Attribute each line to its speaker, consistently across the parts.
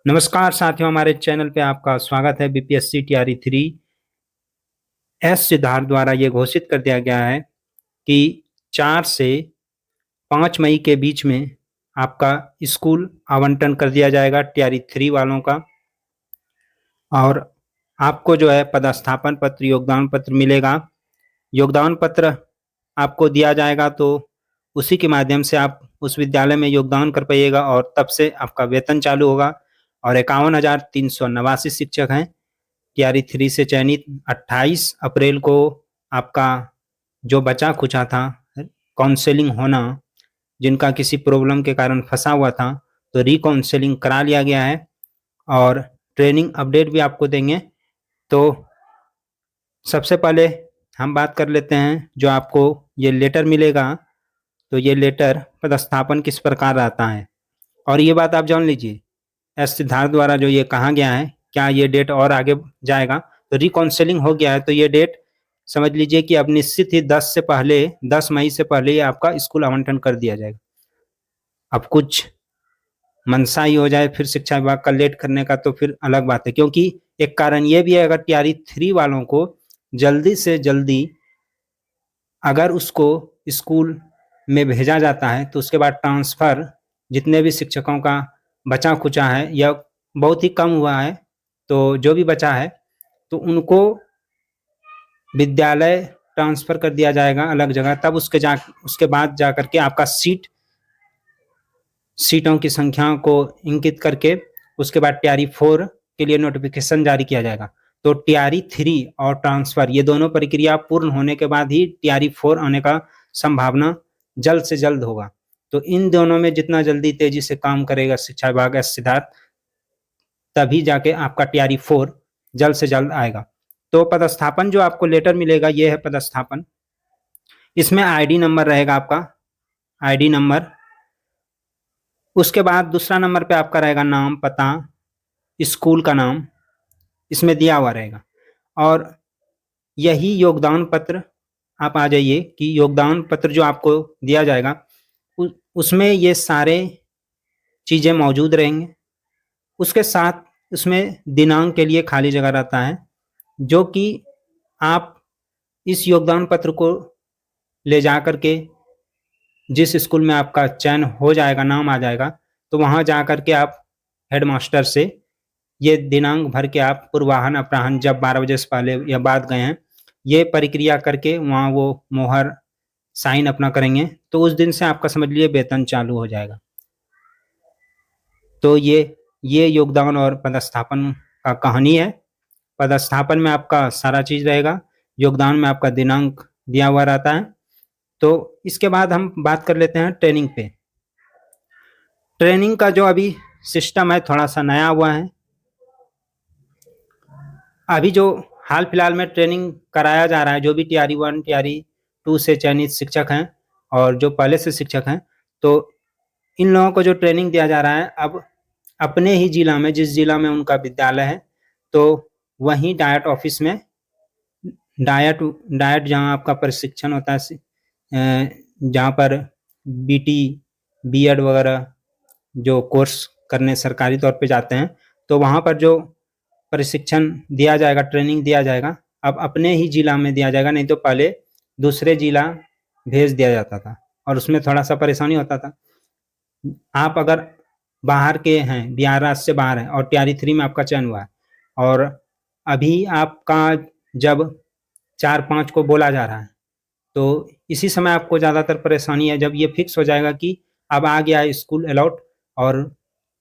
Speaker 1: नमस्कार साथियों, हमारे चैनल पे आपका स्वागत है। बीपीएससी टीआरई 3 एस सिद्धार्थ द्वारा ये घोषित कर दिया गया है कि 4 से 5 मई के बीच में आपका स्कूल आवंटन कर दिया जाएगा टीआरई 3 वालों का। और आपको जो है पदस्थापन पत्र, योगदान पत्र मिलेगा। योगदान पत्र आपको दिया जाएगा तो उसी के माध्यम से आप उस विद्यालय में योगदान कर पाइएगा और तब से आपका वेतन चालू होगा। और 51,389 शिक्षक हैं टीआरई 3 से चयनित। 28 अप्रैल को आपका जो बचा खुचा था काउंसलिंग होना, जिनका किसी प्रॉब्लम के कारण फंसा हुआ था, तो रिकाउंसलिंग करा लिया गया है और ट्रेनिंग अपडेट भी आपको देंगे। तो सबसे पहले हम बात कर लेते हैं जो आपको ये लेटर मिलेगा। तो ये लेटर पदस्थापन किस प्रकार आता है, और ये बात आप जान लीजिए, एस सिद्धार्थ द्वारा जो ये कहा गया है, क्या ये डेट और आगे जाएगा? तो रिकाउंसलिंग हो गया है तो ये डेट समझ लीजिए कि अब निश्चित ही 10 मई से पहले ही आपका स्कूल आवंटन कर दिया जाएगा। अब कुछ मनसा ही हो जाए फिर शिक्षा विभाग का लेट करने का तो फिर अलग बात है, क्योंकि एक कारण ये भी है, अगर टीआरई 3 वालों को जल्दी से जल्दी अगर उसको स्कूल में भेजा जाता है तो उसके बाद ट्रांसफ़र जितने भी शिक्षकों का बचा खुचा है या बहुत ही कम हुआ है, तो जो भी बचा है तो उनको विद्यालय ट्रांसफ़र कर दिया जाएगा अलग जगह। तब उसके बाद जा करके आपका सीटों की संख्या को इंगित करके उसके बाद टीआरई 4 के लिए नोटिफिकेशन जारी किया जाएगा। तो टीआरई 3 और ट्रांसफ़र ये दोनों प्रक्रिया पूर्ण होने के बाद ही टीआरई 4 आने का संभावना जल्द से जल्द होगा। तो इन दोनों में जितना जल्दी तेजी से काम करेगा शिक्षा विभाग एस सिद्धार्थ, तभी जाके आपका टीआरई 4 जल्द से जल्द आएगा। तो पदस्थापन जो आपको लेटर मिलेगा ये है पदस्थापन। इसमें आईडी नंबर रहेगा आपका, आईडी नंबर। उसके बाद दूसरा नंबर पे आपका रहेगा नाम, पता, स्कूल का नाम इसमें दिया हुआ रहेगा। और यही योगदान पत्र, आप आ जाइए कि योगदान पत्र जो आपको दिया जाएगा उसमें ये सारे चीज़ें मौजूद रहेंगे। उसके साथ उसमें दिनांक के लिए खाली जगह रहता है, जो कि आप इस योगदान पत्र को ले जा कर के जिस स्कूल में आपका चयन हो जाएगा, नाम आ जाएगा, तो वहाँ जा कर के आप हेडमास्टर से ये दिनांक भर के आप पूर्वाह्न अपराह्न जब 12 बजे से पहले या बाद गए हैं, ये प्रक्रिया करके वहाँ वो मोहर साइन अपना करेंगे, तो उस दिन से आपका समझ लीजिए वेतन चालू हो जाएगा। तो ये योगदान और पदस्थापन का कहानी है। पदस्थापन में आपका सारा चीज़ रहेगा, योगदान में आपका दिनांक दिया हुआ रहता है। तो इसके बाद हम बात कर लेते हैं ट्रेनिंग पे। ट्रेनिंग का जो अभी सिस्टम है थोड़ा सा नया हुआ है। अभी जो हाल फिलहाल में ट्रेनिंग कराया जा रहा है, जो भी टीआरई 1 टीआरई 2 से चयनित शिक्षक हैं और जो पहले से शिक्षक हैं, तो इन लोगों को जो ट्रेनिंग दिया जा रहा है अब अपने ही जिला में, जिस जिला में उनका विद्यालय है, तो वहीं डायट ऑफिस में डायट जहाँ आपका प्रशिक्षण होता है, जहाँ पर बीटी बीएड वगैरह जो कोर्स करने सरकारी तौर पे जाते हैं, तो वहाँ पर जो प्रशिक्षण दिया जाएगा, ट्रेनिंग दिया जाएगा, अब अपने ही जिला में दिया जाएगा। नहीं तो पहले दूसरे जिला भेज दिया जाता था और उसमें थोड़ा सा परेशानी होता था। आप अगर बाहर के हैं, बिहार राज्य से बाहर हैं और टीआरई 3 में आपका चयन हुआ है और अभी आपका जब 4-5 को बोला जा रहा है, तो इसी समय आपको ज़्यादातर परेशानी है। जब ये फिक्स हो जाएगा कि अब आ गया है स्कूल अलॉट और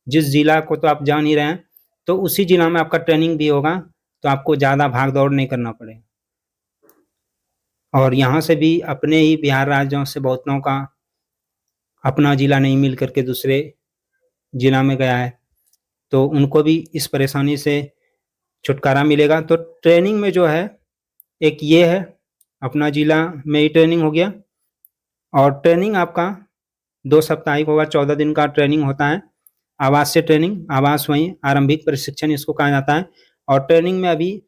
Speaker 1: जिस जिला को तो आप जान ही रहे हैं, तो उसी जिला में आपका ट्रेनिंग भी होगा, तो आपको ज़्यादा भाग दौड़ नहीं करना पड़ेगा। और यहाँ से भी अपने ही बिहार राज्यों से बहुत लोगों का अपना जिला नहीं मिल करके दूसरे जिला में गया है, तो उनको भी इस परेशानी से छुटकारा मिलेगा। तो ट्रेनिंग में जो है एक ये है, अपना जिला में ही ट्रेनिंग हो गया। और ट्रेनिंग आपका 2 साप्ताहिक होगा, 14 दिन का ट्रेनिंग होता है। आवास से ट्रेनिंग, आवास वहीं आरंभिक प्रशिक्षण इसको कहा जाता है। और ट्रेनिंग में अभी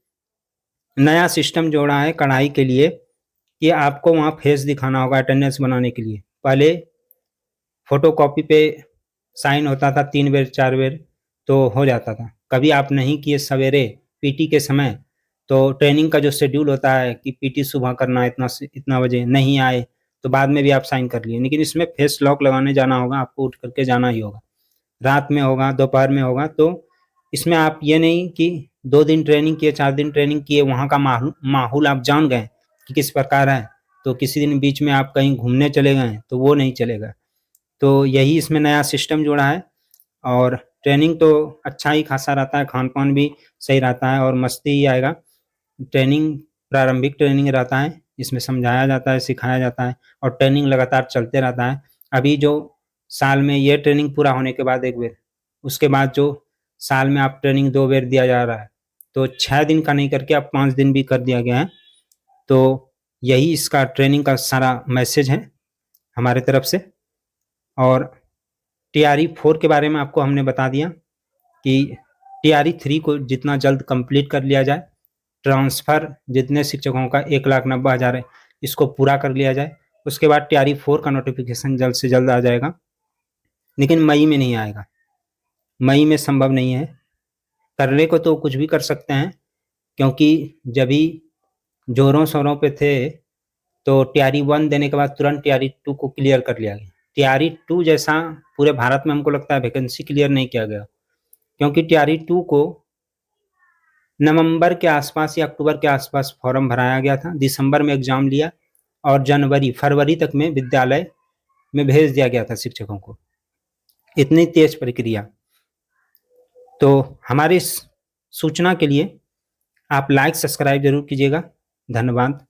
Speaker 1: नया सिस्टम जोड़ा है कढ़ाई के लिए कि आपको वहाँ फेस दिखाना होगा अटेंडेंस बनाने के लिए। पहले फोटोकॉपी पे साइन होता था 3 बेर 4 बेर, तो हो जाता था। कभी आप नहीं किए सवेरे पीटी के समय, तो ट्रेनिंग का जो शेड्यूल होता है कि पीटी सुबह करना है इतना से इतना बजे, नहीं आए तो बाद में भी आप साइन कर लिए। लेकिन इसमें फेस लॉक लगाने जाना होगा, आपको उठ करके जाना ही होगा, रात में होगा, दोपहर में होगा। तो इसमें आप ये नहीं कि 2 दिन ट्रेनिंग किए, 4 दिन ट्रेनिंग किए, वहाँ का माहौल आप जान गए कि किस प्रकार है, तो किसी दिन बीच में आप कहीं घूमने चले गए तो वो नहीं चलेगा। तो यही इसमें नया सिस्टम जोड़ा है। और ट्रेनिंग तो अच्छा ही खासा रहता है, खान पान भी सही रहता है और मस्ती ही आएगा। ट्रेनिंग प्रारंभिक ट्रेनिंग रहता है, इसमें समझाया जाता है, सिखाया जाता है और ट्रेनिंग लगातार चलते रहता है। अभी जो साल में ये ट्रेनिंग पूरा होने के बाद एक बेर, उसके बाद जो साल में आप ट्रेनिंग 2 बेर दिया जा रहा है, तो 6 दिन का नहीं करके अब 5 दिन भी कर दिया गया है। तो यही इसका ट्रेनिंग का सारा मैसेज है हमारे तरफ से। और TRE 4 के बारे में आपको हमने बता दिया कि TRE 3 को जितना जल्द कंप्लीट कर लिया जाए, ट्रांसफ़र जितने शिक्षकों का 1,90,000 है, इसको पूरा कर लिया जाए। उसके बाद TRE 4 का नोटिफिकेशन जल्द से जल्द आ जाएगा, लेकिन मई में नहीं आएगा। मई में संभव नहीं है। करने को तो कुछ भी कर सकते हैं, क्योंकि जब भी जोरों शोरों पे थे तो TRE 1 देने के बाद तुरंत TRE 2 को क्लियर कर लिया गया। TRE 2 जैसा पूरे भारत में हमको लगता है वैकेंसी क्लियर नहीं किया गया, क्योंकि TRE 2 को नवंबर के आसपास या अक्टूबर के आसपास फॉर्म भराया गया था, दिसंबर में एग्जाम लिया और जनवरी फरवरी तक में विद्यालय में भेज दिया गया था शिक्षकों को। इतनी तेज प्रक्रिया। तो हमारी इस सूचना के लिए आप लाइक सब्सक्राइब जरूर कीजिएगा। धन्यवाद।